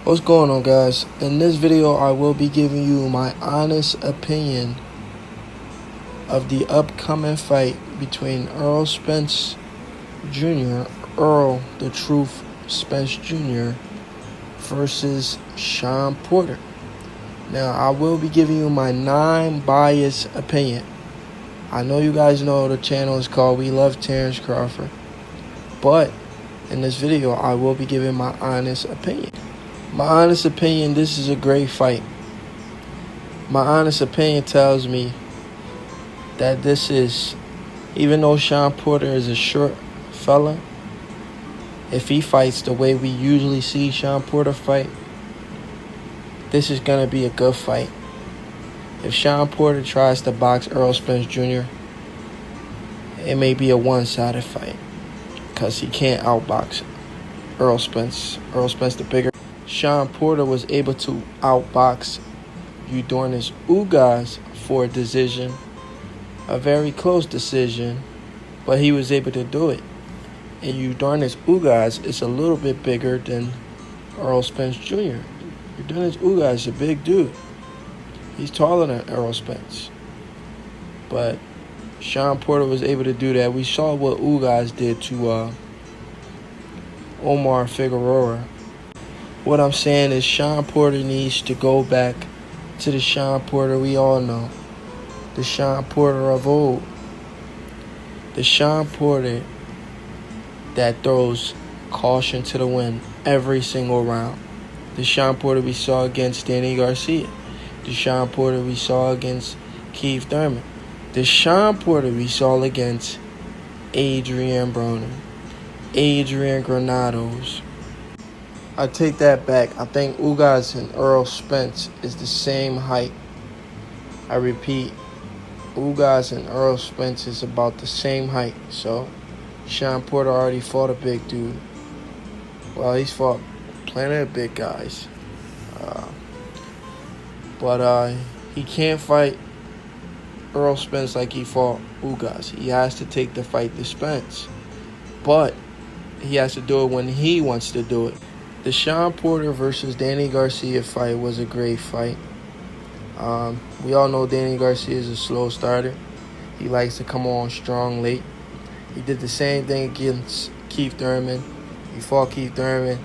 What's going on, guys? In this video I will be giving you my honest opinion of the upcoming fight between Errol Spence Jr., Errol the Truth Spence Jr. versus Shawn Porter. Now I will be giving you my non-biased opinion. I know you guys know the channel is called We Love Terrence Crawford, but in this video I will be giving my honest opinion. My honest opinion, this is a great fight. My honest opinion tells me that this is, even though Shawn Porter is a short fella, if he fights the way we usually see Shawn Porter fight, this is going to be a good fight. If Shawn Porter tries to box Errol Spence Jr., it may be a one-sided fight because he can't outbox Errol Spence. Errol Spence the bigger. Shawn Porter was able to outbox Yordenis Ugas for a decision, a very close decision, but he was able to do it. And Yordenis Ugas is a little bit bigger than Errol Spence Jr. Yordenis Ugas is a big dude. He's taller than Errol Spence. But Shawn Porter was able to do that. We saw what Ugas did to Omar Figueroa. What I'm saying is Shawn Porter needs to go back to the Shawn Porter we all know. The Shawn Porter of old. The Shawn Porter that throws caution to the wind every single round. The Shawn Porter we saw against Danny Garcia. The Shawn Porter we saw against Keith Thurman. The Shawn Porter we saw against Adrian Broner. Adrian Granados. I take that back. I think Ugas and Errol Spence is the same height. I repeat, Ugas and Errol Spence is about the same height. So, Shawn Porter already fought a big dude. Well, he's fought plenty of big guys. But he can't fight Errol Spence like he fought Ugas. He has to take the fight to Spence. But he has to do it when he wants to do it. The Shawn Porter versus Danny Garcia fight was a great fight. We all know Danny Garcia is a slow starter. He likes to come on strong late. He did the same thing against Keith Thurman. He fought Keith Thurman,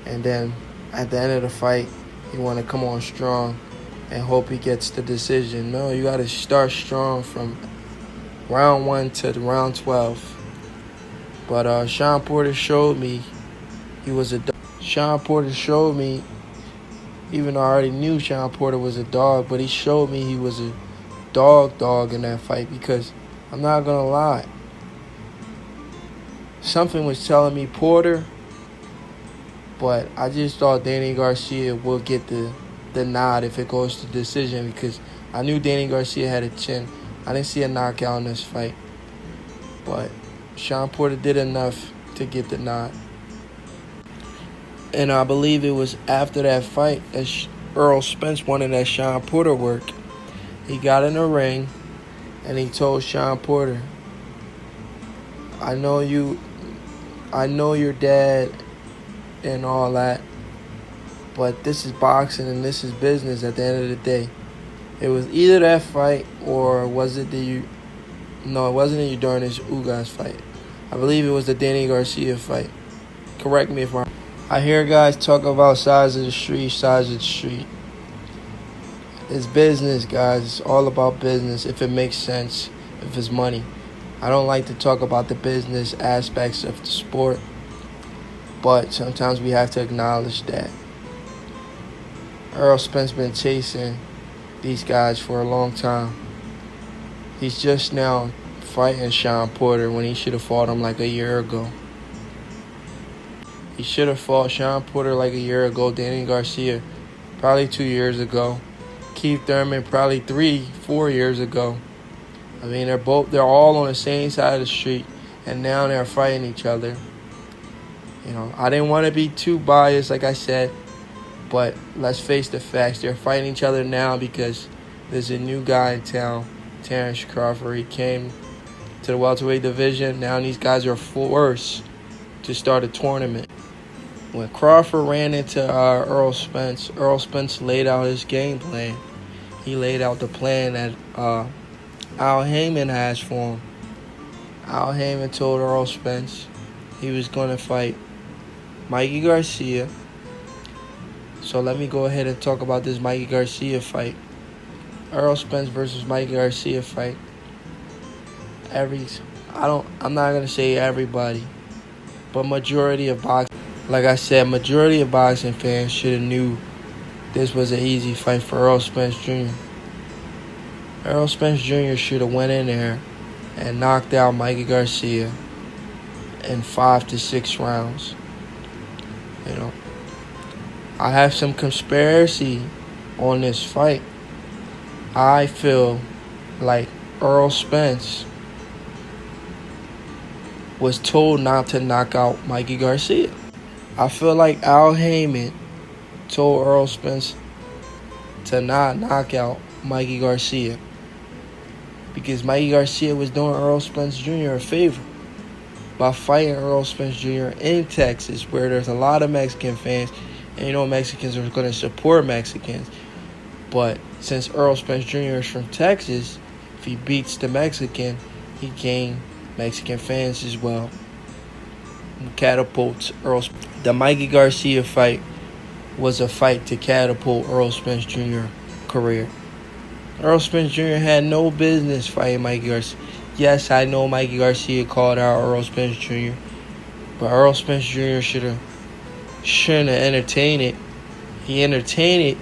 and then at the end of the fight, he want to come on strong and hope he gets the decision. No, you got to start strong from round 1 to round 12. But Shawn Porter showed me he was a dog. Shawn Porter showed me, even though I already knew Shawn Porter was a dog, but he showed me he was a dog in that fight because I'm not going to lie. Something was telling me Porter, but I just thought Danny Garcia would get the nod if it goes to decision because I knew Danny Garcia had a chin. I didn't see a knockout in this fight, but Shawn Porter did enough to get the nod. And I believe it was after that fight that Errol Spence wanted that Shawn Porter work. He got in the ring and he told Shawn Porter, I know your dad and all that, but this is boxing and this is business at the end of the day. It was either that fight or was it no, it wasn't the Yordenis Ugas fight. I believe it was the Danny Garcia fight. Correct me if I'm wrong. I hear guys talk about size of the street. It's business, guys. It's all about business if it makes sense, if it's money. I don't like to talk about the business aspects of the sport, but sometimes we have to acknowledge that Errol Spence been chasing these guys for a long time. He's just now fighting Shawn Porter when he should have fought him like a year ago. He should have fought Shawn Porter like a year ago. Danny Garcia probably 2 years ago. Keith Thurman probably 3-4 years ago. I mean, they're all on the same side of the street, and now they're fighting each other. You know, I didn't want to be too biased, like I said, but let's face the facts. They're fighting each other now because there's a new guy in town, Terrence Crawford. He came to the welterweight division. Now these guys are forced to start a tournament. when Crawford ran into Errol Spence laid out his game plan. He laid out the plan that Al Heyman has for him. Al Heyman told Errol Spence he was going to fight Mikey Garcia. So let me go ahead and talk about this Mikey Garcia fight. Errol Spence versus Mikey Garcia fight. I'm not going to say everybody, but majority of boxing, like I said, majority of boxing fans should have knew this was an easy fight for Errol Spence Jr. Errol Spence Jr. should have went in there and knocked out Mikey Garcia in 5 to 6 rounds. You know, I have some conspiracy on this fight. I feel like Errol Spence was told not to knock out Mikey Garcia. I feel like Al Heyman told Errol Spence to not knock out Mikey Garcia because Mikey Garcia was doing Errol Spence Jr. a favor by fighting Errol Spence Jr. in Texas, where there's a lot of Mexican fans, and you know Mexicans are going to support Mexicans. But since Errol Spence Jr. is from Texas, if he beats the Mexican, he gained Mexican fans as well. Catapults Errol. The Mikey Garcia fight was a fight to catapult Errol Spence Jr. career. Errol Spence Jr. had no business fighting Mikey Garcia. Yes, I know Mikey Garcia called out Errol Spence Jr., but Errol Spence Jr. shouldn't have entertained it. He entertained it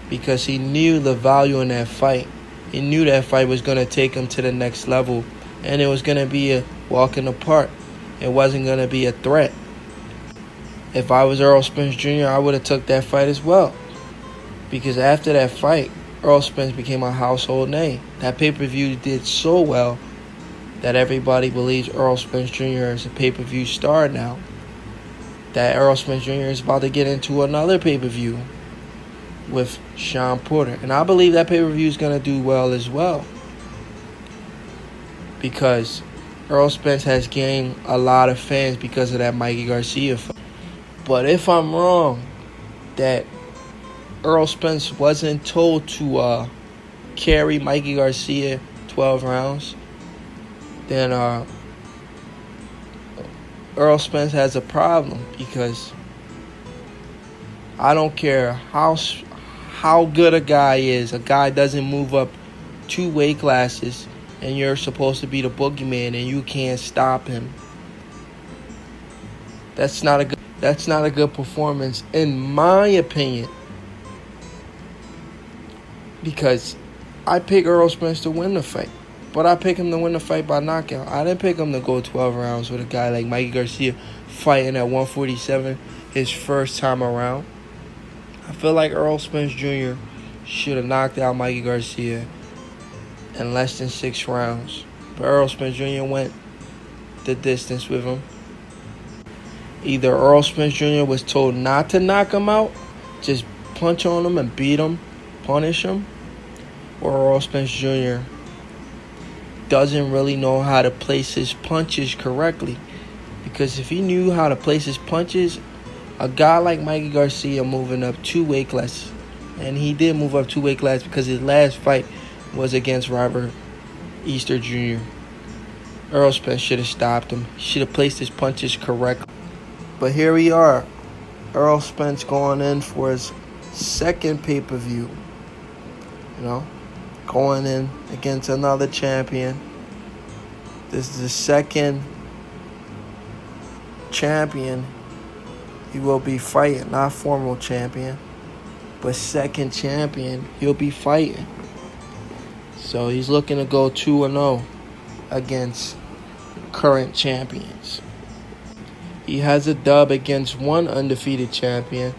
because he knew the value in that fight. He knew that fight was going to take him to the next level, and it was going to be a walk in the park. It wasn't going to be a threat. If I was Errol Spence Jr., I would have took that fight as well. Because after that fight, Errol Spence became a household name. That pay-per-view did so well that everybody believes Errol Spence Jr. is a pay-per-view star now. That Errol Spence Jr. is about to get into another pay-per-view with Shawn Porter. And I believe that pay-per-view is going to do well as well. Because Errol Spence has gained a lot of fans because of that Mikey Garcia fight. But if I'm wrong that Errol Spence wasn't told to carry Mikey Garcia 12 rounds, then Errol Spence has a problem, because I don't care how good a guy is. A guy doesn't move up 2 weight classes, and you're supposed to be the boogeyman, and you can't stop him. That's not a good performance, in my opinion. Because I pick Errol Spence to win the fight, but I pick him to win the fight by knockout. I didn't pick him to go 12 rounds with a guy like Mikey Garcia fighting at 147 his first time around. I feel like Errol Spence Jr. should have knocked out Mikey Garcia in less than 6 rounds. But Errol Spence Jr. went the distance with him. Either Errol Spence Jr. was told not to knock him out, just punch on him and beat him, punish him, or Errol Spence Jr. doesn't really know how to place his punches correctly. Because if he knew how to place his punches, a guy like Mikey Garcia moving up 2 weight classes, and he did move up 2 weight classes because his last fight was against Robert Easter Jr. Errol Spence should have stopped him. He should have placed his punches correctly. But here we are. Errol Spence going in for his second pay-per-view. You know, going in against another champion. This is the second champion he will be fighting. Not former champion, but second champion he'll be fighting. So he's looking to go 2-0 against current champions. He has a dub against one undefeated champion,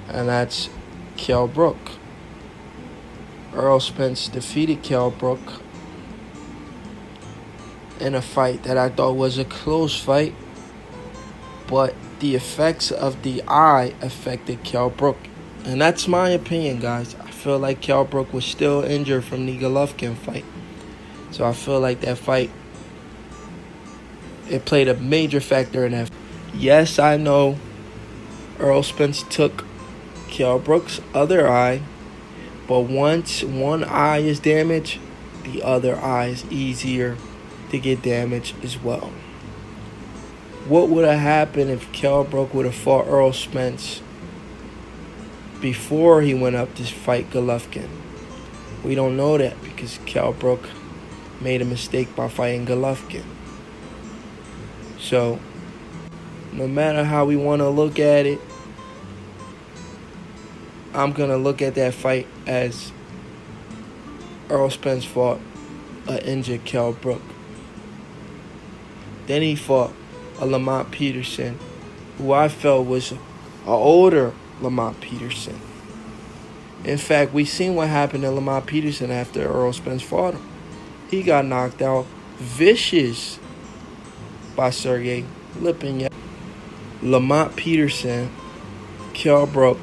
and that's Kell Brook. Errol Spence defeated Kell Brook in a fight that I thought was a close fight, but the effects of the eye affected Kell Brook. And that's my opinion, guys. I feel like Kell Brook was still injured from the Golovkin fight. So I feel like that fight, it played a major factor in that. Yes, I know Errol Spence took Kell Brook's other eye, but once one eye is damaged, the other eye is easier to get damaged as well. What would have happened if Kell Brook would have fought Errol Spence before he went up to fight Golovkin? We don't know that because Kell Brook made a mistake by fighting Golovkin. So, no matter how we want to look at it, I'm going to look at that fight as Errol Spence fought an injured Kell Brook. Then he fought a Lamont Peterson, who I felt was an older Lamont Peterson. In fact, we seen what happened to Lamont Peterson after Errol Spence fought him. He got knocked out vicious by Sergey Lipinyak. Lamont Peterson, Kell Brook